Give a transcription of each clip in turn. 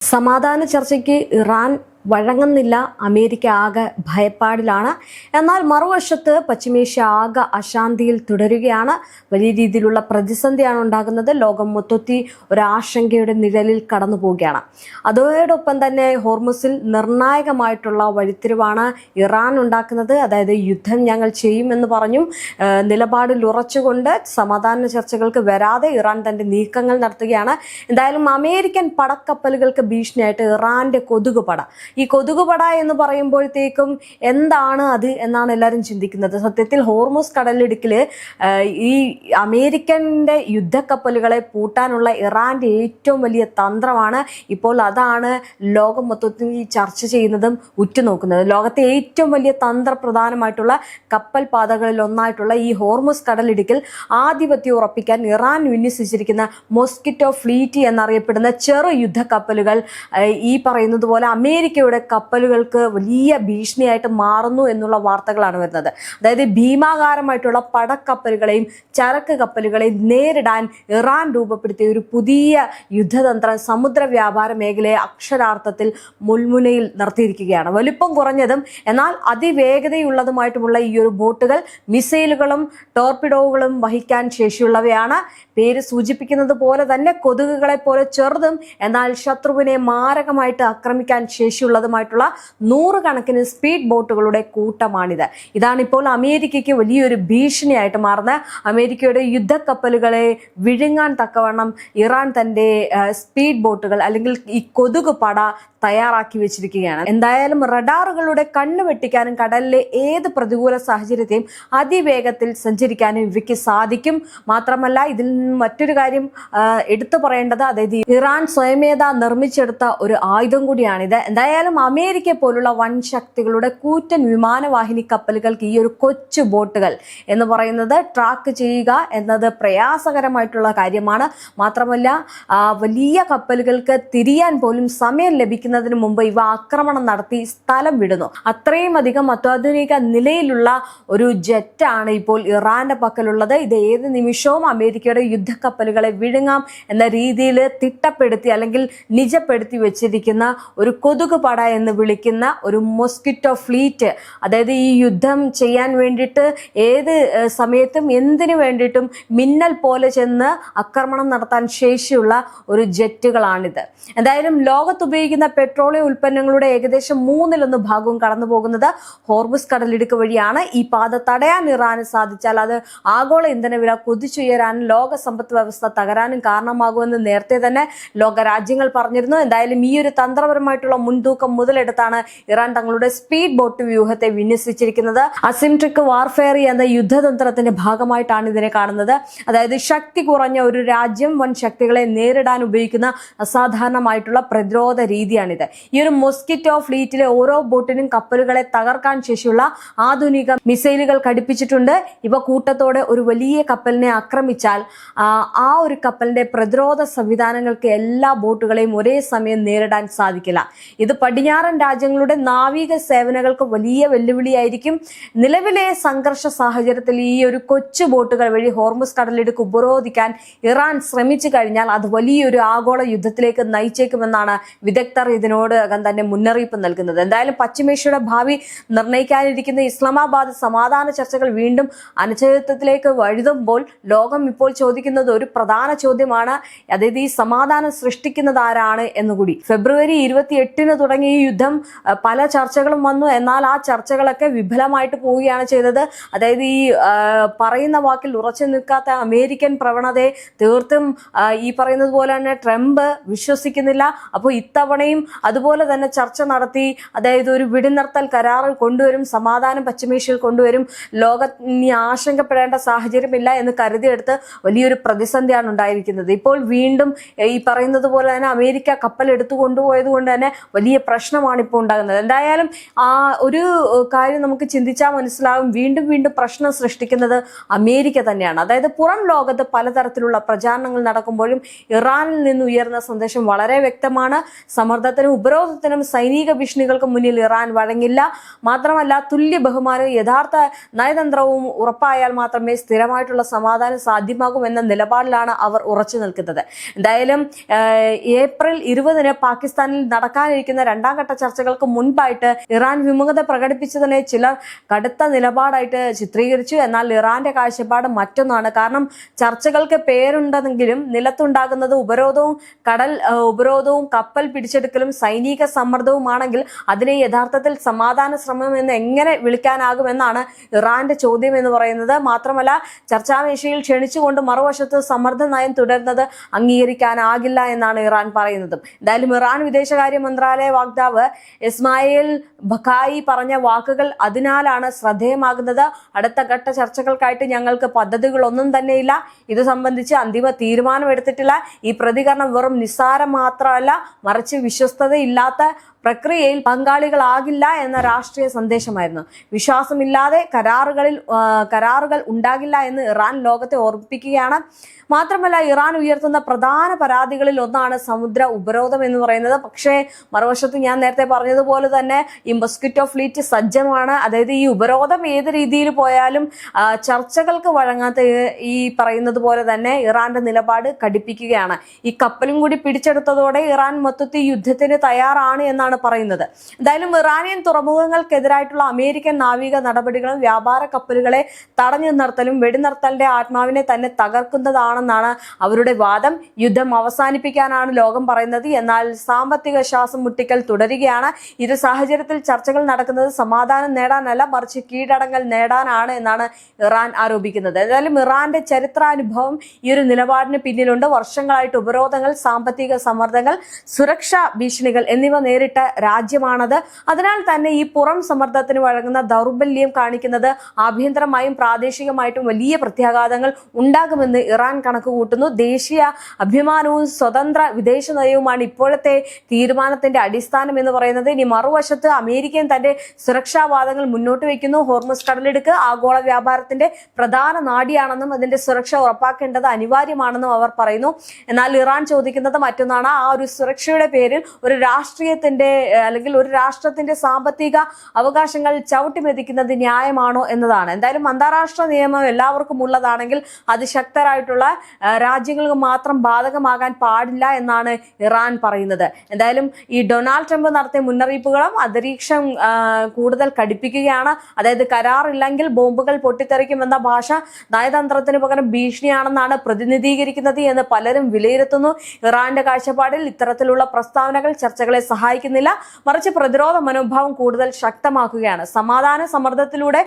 സമാധാന ചർച്ചയ്ക്ക് Iran വഴങ്ങുന്നില്ല. America ആകെ ഭയപ്പാടിലാണ്. എന്നാൽ മറുവശത്ത് പശ്ചിമേഷ്യ ആകെ അശാന്തിയിൽ തുടരുകയാണ്. വലിയ രീതിയിലുള്ള പ്രതിസന്ധിയാണ് ഉണ്ടാകുന്നത്. ലോകം മൊത്തത്തിൽ ഒരാശങ്കയുടെ നിഴലിൽ കടന്നു പോവുകയാണ്. അതോടൊപ്പം തന്നെ ഹോർമുസിൽ നിർണായകമായിട്ടുള്ള വഴിത്തിരിവാണ് ഇറാൻ ഉണ്ടാക്കുന്നത്. അതായത് യുദ്ധം ഞങ്ങൾ ചെയ്യുമെന്ന് പറഞ്ഞും നിലപാടിൽ ഉറച്ചുകൊണ്ട് സമാധാന ചർച്ചകൾക്ക് വരാതെ ഇറാൻ തന്റെ നീക്കങ്ങൾ നടത്തുകയാണ്. എന്തായാലും അമേരിക്കൻ പടക്കപ്പലുകൾക്ക് ഭീഷണിയായിട്ട് ഇറാന്റെ കൊതുകുപട. ഈ കൊതുകുപട എന്ന് പറയുമ്പോഴത്തേക്കും എന്താണ് അത് എന്നാണ് എല്ലാവരും ചിന്തിക്കുന്നത്. സത്യത്തിൽ ഹോർമുസ് കടലിടുക്കില് ഈ അമേരിക്കന്റെ യുദ്ധക്കപ്പലുകളെ പൂട്ടാനുള്ള ഇറാന്റെ ഏറ്റവും വലിയ തന്ത്രമാണ്. ഇപ്പോൾ അതാണ് ലോകം മൊത്തത്തിൽ ചർച്ച ചെയ്യുന്നതും ഉറ്റുനോക്കുന്നത്. ലോകത്തെ ഏറ്റവും വലിയ തന്ത്രപ്രധാനമായിട്ടുള്ള കപ്പൽ പാതകളിൽ ഒന്നായിട്ടുള്ള ഈ ഹോർമുസ് കടലിടുക്കിൽ ആധിപത്യം ഉറപ്പിക്കാൻ ഇറാൻ വിന്യസിച്ചിരിക്കുന്ന മോസ്കിറ്റോ ഫ്ലീറ്റ് എന്നറിയപ്പെടുന്ന ചെറു യുദ്ധക്കപ്പലുകൾ ഈ പറയുന്നത് പോലെ അമേരിക്കയുടെ കപ്പലുകൾക്ക് വലിയ ഭീഷണിയായിട്ട് മാറുന്നു എന്നുള്ള വാർത്തകളാണ് വരുന്നത്. അതായത് ഭീമാകാരമായിട്ടുള്ള പടക്കപ്പലുകളെയും ചരക്ക് കപ്പലുകളെയും നേരിടാൻ ഇറാൻ രൂപപ്പെടുത്തിയ ഒരു പുതിയ യുദ്ധതന്ത്രം സമുദ്ര വ്യാപാര മേഖലയെ അക്ഷരാർത്ഥത്തിൽ മുൾമുനയിൽ നിർത്തിയിരിക്കുകയാണ്. വലിപ്പം കുറഞ്ഞതും എന്നാൽ അതിവേഗതയുള്ളതുമായിട്ടുമുള്ള ഈ ഒരു ബോട്ടുകൾ മിസൈലുകളും ടോർപിഡോകളും വഹിക്കാൻ ശേഷിയുള്ളവയാണ്. പേര് സൂചിപ്പിക്കുന്നത് പോലെ തന്നെ കൊതുകുകളെ പോലെ ചെറുതും എന്നാൽ ശത്രുവിനെ മാരകമായിട്ട് ആക്രമിക്കാൻ ശേഷിയുള്ളതുമായിട്ടുള്ള നൂറുകണക്കിന് സ്പീഡ് ബോട്ടുകളുടെ കൂട്ടമാണിത്. ഇതാണിപ്പോൾ അമേരിക്കയ്ക്ക് വലിയൊരു ഭീഷണിയായിട്ട് മാറുന്നത്. അമേരിക്കയുടെ യുദ്ധക്കപ്പലുകളെ വിഴുങ്ങാൻ തക്കവണ്ണം ഇറാൻ തന്റെ സ്പീഡ് ബോട്ടുകൾ അല്ലെങ്കിൽ ഈ കൊതുക് പട തയ്യാറാക്കി വെച്ചിരിക്കുകയാണ്. എന്തായാലും റഡാറുകളുടെ കണ്ണു വെട്ടിക്കാനും കടലിലെ ഏത് പ്രതികൂല സാഹചര്യത്തെയും അതിവേഗത്തിൽ സഞ്ചരിക്കാനും ഇവയ്ക്ക് സാധിക്കും. മാത്രമല്ല ഇതിൽ മറ്റൊരു കാര്യം എടുത്തു പറയേണ്ടത്, അതായത് ഇറാൻ സ്വയമേധ നിർമ്മിച്ചെടുത്ത ഒരു ആയുധം കൂടിയാണിത്. എന്തായാലും അമേരിക്ക പോലുള്ള വൻ ശക്തികളുടെ കൂറ്റൻ വിമാനവാഹിനി കപ്പലുകൾക്ക് ഈ ഒരു കൊച്ചു ബോട്ടുകൾ എന്ന് പറയുന്നത് ട്രാക്ക് ചെയ്യുക എന്നത് പ്രയാസകരമായിട്ടുള്ള കാര്യമാണ്. മാത്രമല്ല വലിയ കപ്പലുകൾക്ക് തിരിയാൻ പോലും സമയം ലഭിക്കുന്നതിന് മുമ്പ് ഇവ ആക്രമണം നടത്തി സ്ഥലം വിടുന്നു. അത്രയും അധികം അത്യാധുനിക നിലയിലുള്ള ഒരു ജെറ്റാണ് ഇപ്പോൾ ഇറാന്റെ പക്കലുള്ളത്. ഇത് ഏത് നിമിഷവും അമേരിക്കയുടെ യുദ്ധക്കപ്പലുകളെ വിഴുങ്ങാം എന്ന രീതിയിൽ തിട്ടപ്പെടുത്തി അല്ലെങ്കിൽ നിജപ്പെടുത്തി വെച്ചിരിക്കുന്ന ഒരു കൊതുക് പട എന്ന് വിളിക്കുന്ന ഒരു മോസ്കിറ്റോ ഫ്ലീറ്റ്. അതായത് ഈ യുദ്ധം ചെയ്യാൻ വേണ്ടിയിട്ട് ഏത് സമയത്തും എന്തിനു വേണ്ടിയിട്ടും മിന്നൽ പോലെ ചെന്ന് ആക്രമണം നടത്താൻ ശേഷിയുള്ള ഒരു ജെറ്റുകളാണിത്. എന്തായാലും ലോകത്ത് ഉപയോഗിക്കുന്ന പെട്രോളിയം ഉൽപ്പന്നങ്ങളുടെ ഏകദേശം 1/3 ഭാഗവും കടന്നു പോകുന്നത് ഹോർമുസ് കടലിടുക്ക് വഴിയാണ്. ഈ പാത തടയാൻ ഇറാന് സാധിച്ചാൽ അത് ആഗോള ഇന്ധനവില കുതിച്ചുയരാനും ലോക സമ്പദ് വ്യവസ്ഥ തകരാനും കാരണമാകുമെന്ന് നേരത്തെ തന്നെ ലോക രാജ്യങ്ങൾ പറഞ്ഞിരുന്നു. എന്തായാലും ഈ ഒരു തന്ത്രപരമായിട്ടുള്ള മുൻതൂക്കം മുതലെടുത്താണ് ഇറാൻ തങ്ങളുടെ സ്പീഡ് ബോട്ട് വ്യൂഹത്തെ വിന്യസിച്ചിരിക്കുന്നത്. അസിംട്രിക് വാർഫെയർ എന്ന യുദ്ധതന്ത്രത്തിന്റെ ഭാഗമായിട്ടാണ് ഇതിനെ കാണുന്നത്. അതായത് ശക്തി കുറഞ്ഞ ഒരു രാജ്യം വൻ ശക്തികളെ നേരിടാൻ ഉപയോഗിക്കുന്ന അസാധാരണമായിട്ടുള്ള പ്രതിരോധ രീതിയാണിത്. ഈ ഒരു മോസ്കിറ്റോ ഫ്ലീറ്റിലെ ഓരോ ബോട്ടിനും കപ്പലുകളെ തകർക്കാൻ ശേഷിയുള്ള ആധുനിക മിസൈലുകൾ ഘടിപ്പിച്ചിട്ടുണ്ട്. ഇവ കൂട്ടത്തോടെ ഒരു വലിയ കപ്പലിനെ ആക്രമിച്ചാൽ ആ ഒരു കപ്പലിന്റെ പ്രതിരോധ സംവിധാനങ്ങൾക്ക് എല്ലാ ബോട്ടുകളെയും ഒരേ സമയം നേരിടാൻ സാധിക്കില്ല. ഇത് പടിഞ്ഞാറൻ രാജ്യങ്ങളുടെ നാവിക സേവനങ്ങൾക്ക് വലിയ വെല്ലുവിളിയായിരിക്കും. നിലവിലെ സംഘർഷ സാഹചര്യത്തിൽ ഈ ഒരു കൊച്ചു ബോട്ടുകൾ വഴി ഹോർമുസ് കടലിടുക്ക് ഉപരോധിക്കാൻ ഇറാൻ ശ്രമിച്ചു കഴിഞ്ഞാൽ അത് വലിയൊരു ആഗോള യുദ്ധത്തിലേക്ക് നയിച്ചേക്കുമെന്നാണ് വിദഗ്ധർ ഇതിനോടകം തന്നെ മുന്നറിയിപ്പ് നൽകുന്നത്. എന്തായാലും പശ്ചിമേഷ്യയുടെ ഭാവി നിർണ്ണയിക്കാനിരിക്കുന്ന ഇസ്ലാമാബാദ് സമാധാന ചർച്ചകൾ വീണ്ടും അനിശ്ചിതത്വത്തിലേക്ക് വഴുതുമ്പോൾ ലോകം ഇപ്പോൾ ചോദിക്കുന്നത് ഒരു പ്രധാന ചോദ്യമാണ്. അതായത് ഈ സമാധാനം സൃഷ്ടിക്കുന്നത് ആരാണ് എന്നുകൂടി. ഫെബ്രുവരി 28 തുടങ്ങിയ ഈ യുദ്ധം പല ചർച്ചകളും വന്നു. എന്നാൽ ആ ചർച്ചകളൊക്കെ വിഫലമായിട്ട് പോവുകയാണ് ചെയ്തത്. അതായത് ഈ പറയുന്ന വാക്കിൽ ഉറച്ചു നിൽക്കാത്ത അമേരിക്കൻ പ്രവണതയെ തീർത്തും ഈ പറയുന്നത് പോലെ തന്നെ ട്രംപ് വിശ്വസിക്കുന്നില്ല. അപ്പോൾ ഇത്തവണയും അതുപോലെ തന്നെ ചർച്ച നടത്തി അതായത് ഒരു വെടിനിർത്തൽ കരാറിൽ കൊണ്ടുവരും, സമാധാനം പശ്ചിമേഷ്യയിൽ കൊണ്ടുവരും, ലോകം ഇനി ആശങ്കപ്പെടേണ്ട സാഹചര്യമില്ല എന്ന് കരുതിയെടുത്ത് വലിയൊരു പ്രതിസന്ധിയാണ് ഉണ്ടായിരിക്കുന്നത്. ഇപ്പോൾ വീണ്ടും ഈ പറയുന്നത് പോലെ തന്നെ അമേരിക്ക കപ്പൽ എടുത്തു കൊണ്ടുപോയത് കൊണ്ട് തന്നെ വലിയ പ്രശ്നമാണ് ഇപ്പോൾ ഉണ്ടാകുന്നത്. എന്തായാലും ഒരു കാര്യം നമുക്ക് ചിന്തിച്ചാൽ മനസ്സിലാവും, വീണ്ടും വീണ്ടും പ്രശ്നം സൃഷ്ടിക്കുന്നത് അമേരിക്ക തന്നെയാണ്. അതായത് പുറം ലോകത്ത് പലതരത്തിലുള്ള പ്രചാരണങ്ങൾ നടക്കുമ്പോഴും ഇറാനിൽ നിന്ന് ഉയർന്ന സന്ദേശം വളരെ വ്യക്തമാണ്. സമ്മർദ്ദത്തെ സമ്മർദ്ദത്തിനും ഉപരോധത്തിനും സൈനിക ഭീഷണികൾക്കും മുന്നിൽ ഇറാൻ വഴങ്ങില്ല. മാത്രമല്ല തുല്യ ബഹുമാനവും യഥാർത്ഥ നയതന്ത്രവും ഉറപ്പായാൽ മാത്രമേ സ്ഥിരമായിട്ടുള്ള സമാധാനം സാധ്യമാകൂ എന്ന നിലപാടിലാണ് അവർ ഉറച്ചു നിൽക്കുന്നത്. എന്തായാലും ഏപ്രിൽ 20 പാകിസ്ഥാനിൽ നടക്കാനിരിക്കുന്ന രണ്ടാം ഘട്ട ചർച്ചകൾക്ക് മുൻപായിട്ട് ഇറാൻ വിമുഖത പ്രകടിപ്പിച്ചതിനെ ചിലർ കടുത്ത നിലപാടായിട്ട് ചിത്രീകരിച്ചു. എന്നാൽ ഇറാന്റെ കാഴ്ചപ്പാട് മറ്റൊന്നാണ്. കാരണം ചർച്ചകൾക്ക് പേരുണ്ടെങ്കിലും നിലത്തുണ്ടാകുന്നത് ഉപരോധവും കപ്പൽ പിടിച്ചെടുക്കലും സൈനിക സമ്മർദ്ദവുമാണെങ്കിൽ അതിനെ യഥാർത്ഥത്തിൽ സമാധാന ശ്രമം എന്ന് എങ്ങനെ വിളിക്കാനാകുമെന്നാണ് ഇറാന്റെ ചോദ്യം എന്ന് പറയുന്നത്. മാത്രമല്ല ചർച്ചാമേശയിൽ ക്ഷണിച്ചുകൊണ്ട് മറുവശത്ത് സമ്മർദ്ദ നയം തുടരുന്നത് അംഗീകരിക്കാനാകില്ല എന്നാണ് ഇറാൻ പറയുന്നത്. എന്തായാലും ഇറാൻ വിദേശകാര്യ മന്ത്രാലയ വക്താവ് ഇസ്മായിൽ ബഖായി പറഞ്ഞ വാക്കുകൾ അതിനാലാണ് ശ്രദ്ധേയമാകുന്നത്. അടുത്ത ഘട്ട ചർച്ചകൾക്കായിട്ട് ഞങ്ങൾക്ക് പദ്ധതികളൊന്നും തന്നെയില്ല. ഇത് സംബന്ധിച്ച് അന്തിമ തീരുമാനമെടുത്തിട്ടില്ല. ഈ പ്രതികരണം വെറും നിസ്സാരം മാത്രമല്ല, മറിച്ച് വിശ്വസ്തതയില്ലാത്ത പ്രക്രിയയിൽ പങ്കാളികളാകില്ല എന്ന രാഷ്ട്രീയ സന്ദേശമായിരുന്നു. വിശ്വാസമില്ലാതെ കരാറുകൾ ഉണ്ടാകില്ല എന്ന് ഇറാൻ ലോകത്തെ ഓർമ്മിപ്പിക്കുകയാണ്. മാത്രമല്ല ഇറാൻ ഉയർത്തുന്ന പ്രധാന പരാതികളിൽ ഒന്നാണ് സമുദ്ര ഉപരോധം എന്ന് പറയുന്നത്. പക്ഷേ മറുവശത്ത് ഞാൻ നേരത്തെ പറഞ്ഞതുപോലെ തന്നെ ഈ മൊസ്കിറ്റോ ഫ്ലീറ്റ് സജ്ജമാണ്. അതായത് ഈ ഉപരോധം ഏത് രീതിയിൽ പോയാലും ചർച്ചകൾക്ക് വഴങ്ങാത്ത ഈ പറയുന്നത് പോലെ തന്നെ ഇറാന്റെ നിലപാട് കടുപ്പിക്കുകയാണ്. ഈ കപ്പലും കൂടി പിടിച്ചെടുത്തതോടെ ഇറാൻ മൊത്തത്തിൽ യുദ്ധത്തിന് തയ്യാറാണ് എന്നാണ് പറയുന്നത്. എന്തായാലും ഇറാനിയൻ തുറമുഖങ്ങൾക്കെതിരായിട്ടുള്ള അമേരിക്കൻ നാവിക നടപടികളും വ്യാപാര കപ്പലുകളെ തടഞ്ഞു നിർത്തലും വെടിനിർത്തലിന്റെ ആത്മാവിനെ തന്നെ തകർക്കുന്നതാണെന്നാണ് അവരുടെ വാദം. യുദ്ധം അവസാനിപ്പിക്കാനാണ് ലോകം പറയുന്നത്. എന്നാൽ സാമ്പത്തിക ശ്വാസം മുട്ടിക്കൽ തുടരുകയാണ്. ഇത് സാഹചര്യത്തിൽ ചർച്ചകൾ നടക്കുന്നത് സമാധാനം നേടാനല്ല, മറിച്ച് കീഴടങ്ങൽ നേടാനാണ് എന്നാണ് ഇറാൻ ആരോപിക്കുന്നത്. എന്തായാലും ഇറാന്റെ ചരിത്രാനുഭവം ഈ ഒരു നിലപാടിന് പിന്നിലുണ്ട്. വർഷങ്ങളായിട്ട് ഉപരോധങ്ങൾ, സാമ്പത്തിക സമ്മർദ്ദങ്ങൾ, സുരക്ഷാ ഭീഷണികൾ എന്നിവ നേരിട്ട രാജ്യമാണത്. അതിനാൽ തന്നെ ഈ പുറം സമ്മർദ്ദത്തിന് വഴങ്ങുന്ന ദൗർബല്യം കാണിക്കുന്നത് ആഭ്യന്തരമായും പ്രാദേശികമായിട്ടും വലിയ പ്രത്യാഘാതങ്ങൾ ഉണ്ടാകുമെന്ന് ഇറാൻ കണക്ക് കൂട്ടുന്നു. ദേശീയ അഭിമാനവും സ്വതന്ത്ര വിദേശ നയവുമാണ് ഇപ്പോഴത്തെ തീരുമാനത്തിന്റെ അടിസ്ഥാനം എന്ന് പറയുന്നത്. ഇനി മറുവശത്ത് അമേരിക്കൻ തന്റെ സുരക്ഷാവാദങ്ങൾ മുന്നോട്ട് വയ്ക്കുന്നു. ഹോർമുസ് കടലിടുക്ക് ആഗോള വ്യാപാരത്തിന്റെ പ്രധാന നാഡിയാണെന്നും അതിന്റെ സുരക്ഷ ഉറപ്പാക്കേണ്ടത് അനിവാര്യമാണെന്നും അവർ പറയുന്നു. എന്നാൽ ഇറാൻ ചോദിക്കുന്നത് മറ്റൊന്നാണ്. ആ ഒരു സുരക്ഷയുടെ പേരിൽ ഒരു രാഷ്ട്രീയത്തിന്റെ അല്ലെങ്കിൽ ഒരു രാഷ്ട്രത്തിന്റെ സാമ്പത്തിക അവകാശങ്ങൾ ചവിട്ടിമെതിക്കുന്നത് ന്യായമാണോ എന്നതാണ്. എന്തായാലും അന്താരാഷ്ട്ര നിയമം എല്ലാവർക്കും ഉള്ളതാണെങ്കിൽ അത് ശക്തരായിട്ടുള്ള രാജ്യങ്ങൾക്ക് മാത്രം ബാധകമാകാൻ പാടില്ല എന്നാണ് ഇറാൻ പറയുന്നത്. എന്തായാലും ഈ ഡൊണാൾഡ് ട്രംപ് നടത്തിയ മുന്നറിയിപ്പുകളും അന്തരീക്ഷം കൂടുതൽ കടുപ്പിക്കുകയാണ്. അതായത് കരാറില്ലെങ്കിൽ ബോംബുകൾ പൊട്ടിത്തെറിക്കുമെന്ന ഭാഷ നയതന്ത്രത്തിന് പകരം ഭീഷണിയാണെന്നാണ് പ്രതിനിധീകരിക്കുന്നത് എന്ന് പലരും വിലയിരുത്തുന്നു. ഇറാന്റെ കാഴ്ചപ്പാടിൽ ഇത്തരത്തിലുള്ള പ്രസ്താവനകൾ ചർച്ചകളെ സഹായിക്കുന്നില്ല, മറിച്ച് പ്രതിരോധ മനോഭാവം കൂടുതൽ ശക്തമാക്കുകയാണ്. സമാധാന സമ്മർദ്ദത്തിലൂടെ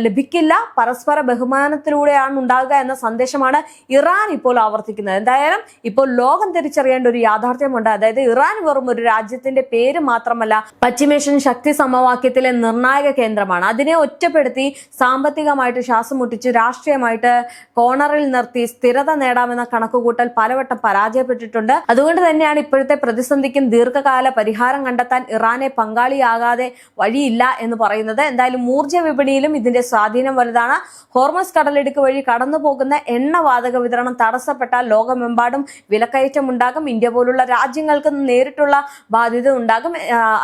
ലഭിക്കില്ല, പരസ്പര ബഹുമാനത്തിലൂടെയാണ് ഉണ്ടാകുക എന്ന സന്ദേശമാണ് ഇറാൻ ഇപ്പോൾ ആവർത്തിക്കുന്നത്. എന്തായാലും ഇപ്പോൾ ലോകം തിരിച്ചറിയേണ്ട ഒരു യാഥാർത്ഥ്യമുണ്ട്. അതായത് ഇറാൻ വെറും ഒരു രാജ്യത്തിന്റെ പേര് മാത്രമല്ല, പശ്ചിമേഷ്യൻ ശക്തി സമവാക്യത്തിലെ നിർണായക കേന്ദ്രമാണ്. അതിനെ ഒറ്റപ്പെടുത്തി സാമ്പത്തികമായിട്ട് ശ്വാസം മുട്ടിച്ച് രാഷ്ട്രീയമായിട്ട് കോണറിൽ നിർത്തി സ്ഥിരത നേടാമെന്ന കണക്കുകൂട്ടൽ പലവട്ടം പരാജയപ്പെട്ടിട്ടുണ്ട്. അതുകൊണ്ട് തന്നെയാണ് ഇപ്പോഴത്തെ പ്രതിസന്ധിക്കും ദീർഘകാല പരിഹാരം കണ്ടെത്താൻ ഇറാനെ പങ്കാളിയാകാതെ വഴിയില്ല എന്ന് പറയുന്നത്. എന്തായാലും ഊർജ്ജ വിപണിയിലും ഇതിന്റെ സ്വാധീനം വലുതാണ്. ഹോർമസ് കടലിടുക്ക് വഴി കടന്നു പോകുന്ന എണ്ണവാതക വിതരണം തടസ്സപ്പെട്ടാൽ ലോകമെമ്പാടും വിലക്കയറ്റം ഉണ്ടാകും. ഇന്ത്യ പോലുള്ള രാജ്യങ്ങൾക്ക് നേരിട്ടുള്ള ബാധ്യത ഉണ്ടാകും.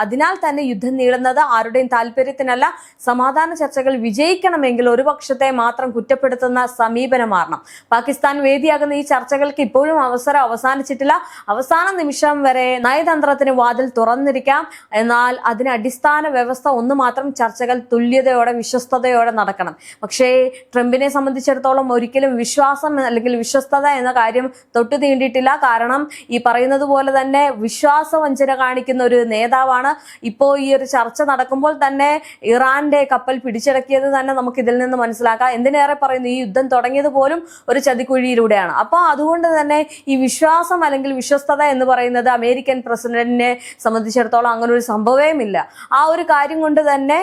അതിനാൽ തന്നെ യുദ്ധം നീളുന്നത് ആരുടെയും താല്പര്യത്തിനല്ല. സമാധാന ചർച്ചകൾ വിജയിക്കണമെങ്കിൽ ഒരു പക്ഷത്തെ മാത്രം കുറ്റപ്പെടുത്തുന്ന സമീപനം മാറണം. പാകിസ്ഥാൻ വേദിയാകുന്ന ഈ ചർച്ചകൾക്ക് ഇപ്പോഴും അവസരം അവസാനിച്ചിട്ടില്ല. അവസാന നിമിഷം വരെ നയതന്ത്രത്തിന് വാതിൽ തുറന്നിരിക്കാം. എന്നാൽ അതിന് അടിസ്ഥാന വ്യവസ്ഥ ഒന്ന് മാത്രം, ചർച്ചകൾ തുല്യതയോടെ വിശ്വസ്തയോടെ നടക്കണം. പക്ഷേ ട്രംപിനെ സംബന്ധിച്ചിടത്തോളം ഒരിക്കലും വിശ്വാസം അല്ലെങ്കിൽ വിശ്വസ്തത എന്ന കാര്യം തൊട്ടു തീണ്ടിയിട്ടില്ല. കാരണം ഈ പറയുന്നത് പോലെ തന്നെ വിശ്വാസവഞ്ചന കാണിക്കുന്ന ഒരു നേതാവാണ്. ഇപ്പോൾ ഈ ഒരു ചർച്ച നടക്കുമ്പോൾ തന്നെ ഇറാന്റെ കപ്പൽ പിടിച്ചടക്കിയത് തന്നെ നമുക്ക് ഇതിൽ നിന്ന് മനസ്സിലാക്കാം. എന്തിനേറെ പറയുന്നു, ഈ യുദ്ധം തുടങ്ങിയത് പോലും ഒരു ചതിക്കുഴിയിലൂടെയാണ്. അപ്പോൾ അതുകൊണ്ട് തന്നെ ഈ വിശ്വാസം അല്ലെങ്കിൽ വിശ്വസ്തത എന്ന് പറയുന്നത് അമേരിക്കൻ പ്രസിഡന്റിനെ സംബന്ധിച്ച് സംബന്ധിച്ചിടത്തോളം അങ്ങനെ ഒരു സംഭവമേയില്ല. ആ ഒരു കാര്യം കൊണ്ട് തന്നെ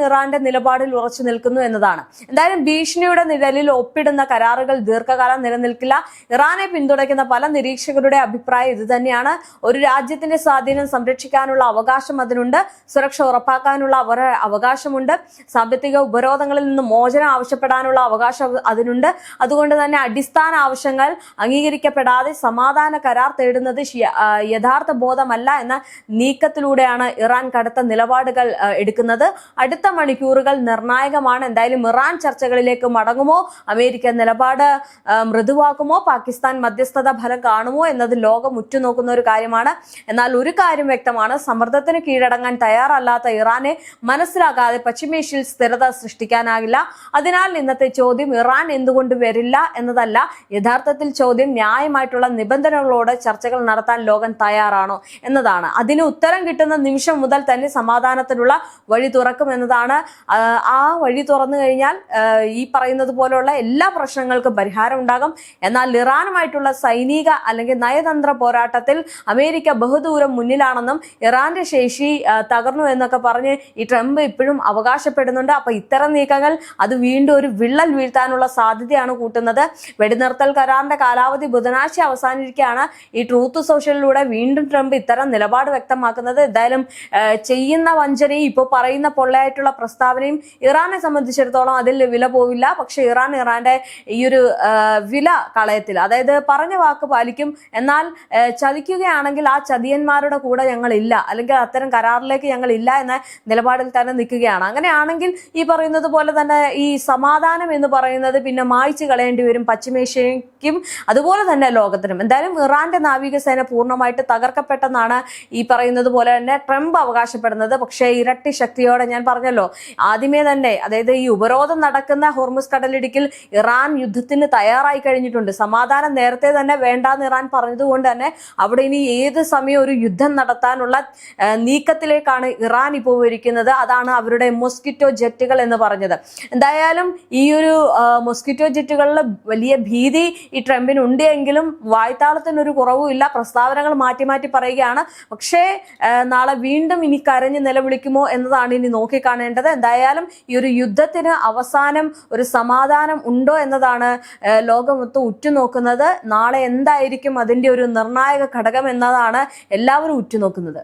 ഇറാന്റെ നിലപാടിൽ ഉറച്ചു നിൽക്കുന്നു എന്നതാണ്. എന്തായാലും ഭീഷണിയുടെ നിഴലിൽ ഒപ്പിടുന്ന കരാറുകൾ ദീർഘകാലം നിലനിൽക്കില്ല. ഇറാനെ പിന്തുണയ്ക്കുന്ന പല നിരീക്ഷകരുടെ അഭിപ്രായം ഇത് തന്നെയാണ്. ഒരു രാജ്യത്തിന്റെ സ്വാധീനം സംരക്ഷിക്കാനുള്ള അവകാശം അതിനുണ്ട്, സുരക്ഷ ഉറപ്പാക്കാനുള്ള അവകാശമുണ്ട്, സാമ്പത്തിക ഉപരോധങ്ങളിൽ നിന്ന് മോചനം ആവശ്യപ്പെടാനുള്ള അവകാശം അതിനുണ്ട്. അതുകൊണ്ട് തന്നെ അടിസ്ഥാന ആവശ്യങ്ങൾ അംഗീകരിക്കപ്പെടാതെ സമാധാന കരാർ തേടുന്നത് യഥാർത്ഥ ബോധമല്ല എന്ന നീക്കത്തിലൂടെയാണ് ഇറാൻ കടുത്ത നിലപാടുകൾ എടുക്കുന്നത്. അടുത്ത മണിക്കൂറുകൾ നിർണായകമാണ്. എന്തായാലും ഇറാൻ ചർച്ചകളിലേക്ക് മടങ്ങുമോ, അമേരിക്ക നിലപാട് മൃദുവാക്കുമോ, പാകിസ്ഥാൻ മധ്യസ്ഥത ഫലം കാണുമോ എന്നത് ലോകം ഉറ്റുനോക്കുന്ന ഒരു കാര്യമാണ്. എന്നാൽ ഒരു കാര്യം വ്യക്തമാണ്, സമ്മർദ്ദത്തിന് കീഴടങ്ങാൻ തയ്യാറല്ലാത്ത ഇറാനെ മനസ്സിലാക്കാതെ പശ്ചിമേഷ്യയിൽ സ്ഥിരത സൃഷ്ടിക്കാനാകില്ല. അതിനാൽ ഇന്നത്തെ ചോദ്യം ഇറാൻ എന്തുകൊണ്ട് വരില്ല എന്നതല്ല, യഥാർത്ഥത്തിൽ ചോദ്യം ന്യായമായിട്ടുള്ള നിബന്ധനകളോട് ചർച്ചകൾ നടത്താൻ ലോകം തയ്യാറാണോ എന്നതാണ്. അതിന് ഉത്തരം കിട്ടുന്ന നിമിഷം മുതൽ തന്നെ സമാധാനത്തിനുള്ള വഴി തുറക്കും എന്നതാണ്. ആ വഴി തുറന്നു കഴിഞ്ഞാൽ ഈ പറയുന്നത് പോലുള്ള എല്ലാ പ്രശ്നങ്ങൾക്കും പരിഹാരം ഉണ്ടാകും. എന്നാൽ ഇറാനുമായിട്ടുള്ള സൈനിക അല്ലെങ്കിൽ നയതന്ത്ര പോരാട്ടത്തിൽ അമേരിക്ക ബഹുദൂരം മുന്നിലാണെന്നും ഇറാന്റെ ശേഷി തകർന്നു എന്നൊക്കെ പറഞ്ഞ് ഈ ട്രംപ് ഇപ്പോഴും അവകാശപ്പെടുന്നുണ്ട്. അപ്പൊ ഇത്തരം നീക്കങ്ങൾ അത് വീണ്ടും ഒരു വിള്ളൽ വീഴ്ത്താനുള്ള സാധ്യതയാണ് കൂട്ടുന്നത്. വെടിനിർത്തൽ കരാറിന്റെ കാലാവധി ബുധനാഴ്ച അവസാനിക്കുകയാണ്. ഈ ട്രൂത്ത് സോഷ്യലിലൂടെ വീണ്ടും ട്രംപ് ഇത്തരം നിലപാട് വ്യക്തമാക്കുന്നത്. എന്തായാലും ചെയ്യുന്ന വഞ്ചനയും ഇപ്പോൾ പറയുന്ന പൊള്ളയായിട്ടുള്ള പ്രസ്താവനയും ഇറാനെ സംബന്ധിച്ചിടത്തോളം അതിൽ വില പോവില്ല. പക്ഷെ ഇറാന്റെ ഈ ഒരു വില കളയത്തിൽ, അതായത് പറഞ്ഞ വാക്ക് പാലിക്കും, എന്നാൽ ചതിക്കുകയാണെങ്കിൽ ആ ചതിയന്മാരുടെ കൂടെ ഞങ്ങളില്ല, അല്ലെങ്കിൽ അത്തരം കരാറിലേക്ക് ഞങ്ങൾ ഇല്ല എന്ന നിലപാടിൽ തന്നെ നിൽക്കുകയാണ്. അങ്ങനെയാണെങ്കിൽ ഈ പറയുന്നത് പോലെ തന്നെ ഈ സമാധാനം എന്ന് പറയുന്നത് പിന്നെ മായ്ച്ചു കളയേണ്ടി വരും പശ്ചിമേഷ്യയ്ക്കും അതുപോലെ തന്നെ ലോകത്തിനും. എന്തായാലും ഇറാന്റെ നാവികസേന പൂർണ്ണമായിട്ട് തകർക്കപ്പെട്ടെന്നാണ് ഈ പറയുന്നത് പോലെ തന്നെ ട്രംപ് അവകാശപ്പെടുന്നത്. പക്ഷേ ഇരട്ടി ശക്തിയോടെ, ഞാൻ പറഞ്ഞല്ലോ ആദ്യമേ തന്നെ, അതായത് ഈ ഉപരോധം നടക്കുന്ന ഹോർമുസ് കടലിടുക്കിൽ ഇറാൻ യുദ്ധത്തിന് തയ്യാറായി കഴിഞ്ഞിട്ടുണ്ട്. സമാധാനം നേരത്തെ തന്നെ വേണ്ടാന്ന് ഇറാൻ പറഞ്ഞതുകൊണ്ട് തന്നെ അവിടെ ഇനി ഏത് സമയം ഒരു യുദ്ധം നടത്താനുള്ള നീക്കത്തിലേക്കാണ് ഇറാൻ ഇപ്പോൾ ഇരിക്കുന്നത്. അതാണ് അവരുടെ മോസ്കിറ്റോ ജെറ്റുകൾ എന്ന് പറഞ്ഞത്. എന്തായാലും ഈ ഒരു മോസ്കിറ്റോ ജെറ്റുകളിൽ വലിയ ഭീതി ഈ ട്രംപിനുണ്ട് എങ്കിലും വായ്ത്താളത്തിനൊരു കുറവുമില്ല. പ്രസ്താവനകൾ മാറ്റി മാറ്റി പറയുകയാണ്. പക്ഷേ നാളെ വീണ്ടും ഇനി കരഞ്ഞ് നിലവിളിക്കുമോ എന്നതാണ് ഇനി നോക്കിക്കാണേണ്ടത്. എന്തായാലും ഈ ഒരു യുദ്ധത്തിന് അവസാനം ഒരു സമാധാനം ഉണ്ടോ എന്നതാണ് ലോകമൊത്തം ഉറ്റുനോക്കുന്നത്. നാളെ എന്തായിരിക്കും അതിന്റെ ഒരു നിർണായക ഘടകം എന്നതാണ് എല്ലാവരും ഉറ്റുനോക്കുന്നത്.